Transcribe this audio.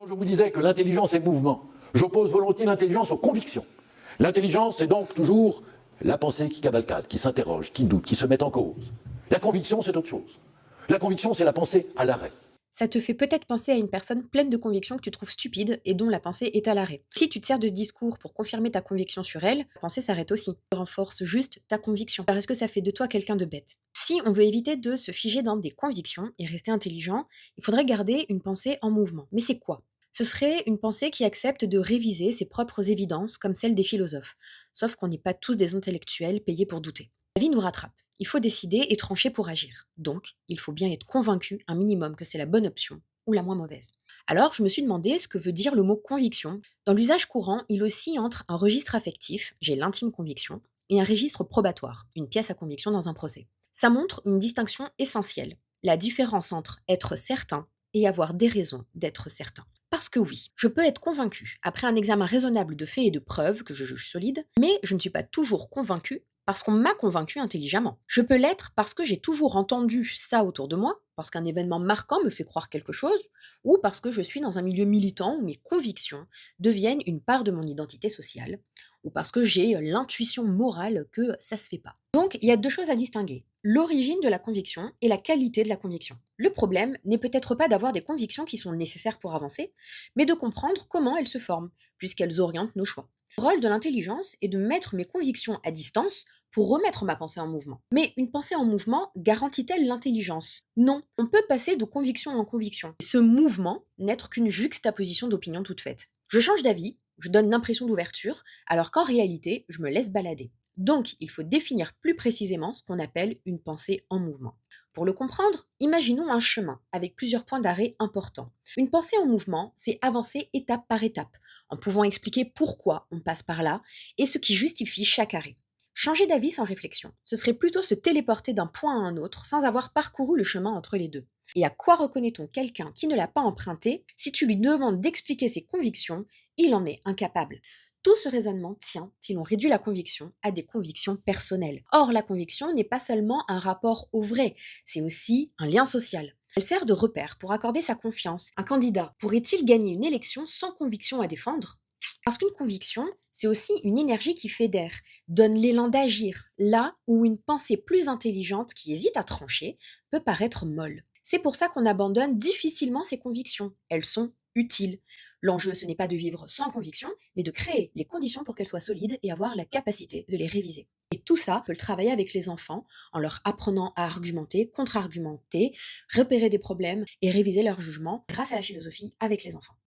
Je vous disais que l'intelligence est mouvement. J'oppose volontiers l'intelligence aux convictions. L'intelligence, c'est donc toujours la pensée qui cavalcade, qui s'interroge, qui doute, qui se met en cause. La conviction, c'est autre chose. La conviction, c'est la pensée à l'arrêt. Ça te fait peut-être penser à une personne pleine de convictions que tu trouves stupide et dont la pensée est à l'arrêt. Si tu te sers de ce discours pour confirmer ta conviction sur elle, la pensée s'arrête aussi. Tu renforces juste ta conviction. Alors est-ce que ça fait de toi quelqu'un de bête? Si on veut éviter de se figer dans des convictions et rester intelligent, il faudrait garder une pensée en mouvement. Mais c'est quoi? Ce serait une pensée qui accepte de réviser ses propres évidences comme celles des philosophes. Sauf qu'on n'est pas tous des intellectuels payés pour douter. La vie nous rattrape. Il faut décider et trancher pour agir. Donc, il faut bien être convaincu un minimum que c'est la bonne option ou la moins mauvaise. Alors, je me suis demandé ce que veut dire le mot conviction. Dans l'usage courant, il oscille entre un registre affectif, j'ai l'intime conviction, et un registre probatoire, une pièce à conviction dans un procès. Ça montre une distinction essentielle, la différence entre être certain et avoir des raisons d'être certain. Parce que oui, je peux être convaincu après un examen raisonnable de faits et de preuves que je juge solides, mais je ne suis pas toujours convaincu parce qu'on m'a convaincu intelligemment. Je peux l'être parce que j'ai toujours entendu ça autour de moi, parce qu'un événement marquant me fait croire quelque chose, ou parce que je suis dans un milieu militant où mes convictions deviennent une part de mon identité sociale, ou parce que j'ai l'intuition morale que ça se fait pas. Donc, il y a deux choses à distinguer. L'origine de la conviction et la qualité de la conviction. Le problème n'est peut-être pas d'avoir des convictions qui sont nécessaires pour avancer, mais de comprendre comment elles se forment, puisqu'elles orientent nos choix. Le rôle de l'intelligence est de mettre mes convictions à distance pour remettre ma pensée en mouvement. Mais une pensée en mouvement garantit-elle l'intelligence? Non, on peut passer de conviction en conviction. Ce mouvement n'être qu'une juxtaposition d'opinions toutes faites. Je change d'avis, je donne l'impression d'ouverture, alors qu'en réalité, je me laisse balader. Donc, il faut définir plus précisément ce qu'on appelle une pensée en mouvement. Pour le comprendre, imaginons un chemin avec plusieurs points d'arrêt importants. Une pensée en mouvement, c'est avancer étape par étape, en pouvant expliquer pourquoi on passe par là et ce qui justifie chaque arrêt. Changer d'avis sans réflexion, ce serait plutôt se téléporter d'un point à un autre sans avoir parcouru le chemin entre les deux. Et à quoi reconnaît-on quelqu'un qui ne l'a pas emprunté? Si tu lui demandes d'expliquer ses convictions, il en est incapable. Tout ce raisonnement tient si l'on réduit la conviction à des convictions personnelles. Or, la conviction n'est pas seulement un rapport au vrai, c'est aussi un lien social. Elle sert de repère pour accorder sa confiance. Un candidat pourrait-il gagner une élection sans conviction à défendre? Parce qu'une conviction, c'est aussi une énergie qui fédère, donne l'élan d'agir, là où une pensée plus intelligente qui hésite à trancher peut paraître molle. C'est pour ça qu'on abandonne difficilement ses convictions. Elles sont utiles. L'enjeu, ce n'est pas de vivre sans conviction, mais de créer les conditions pour qu'elles soient solides et avoir la capacité de les réviser. Et tout ça, on peut le travailler avec les enfants en leur apprenant à argumenter, contre-argumenter, repérer des problèmes et réviser leur jugement grâce à la philosophie avec les enfants.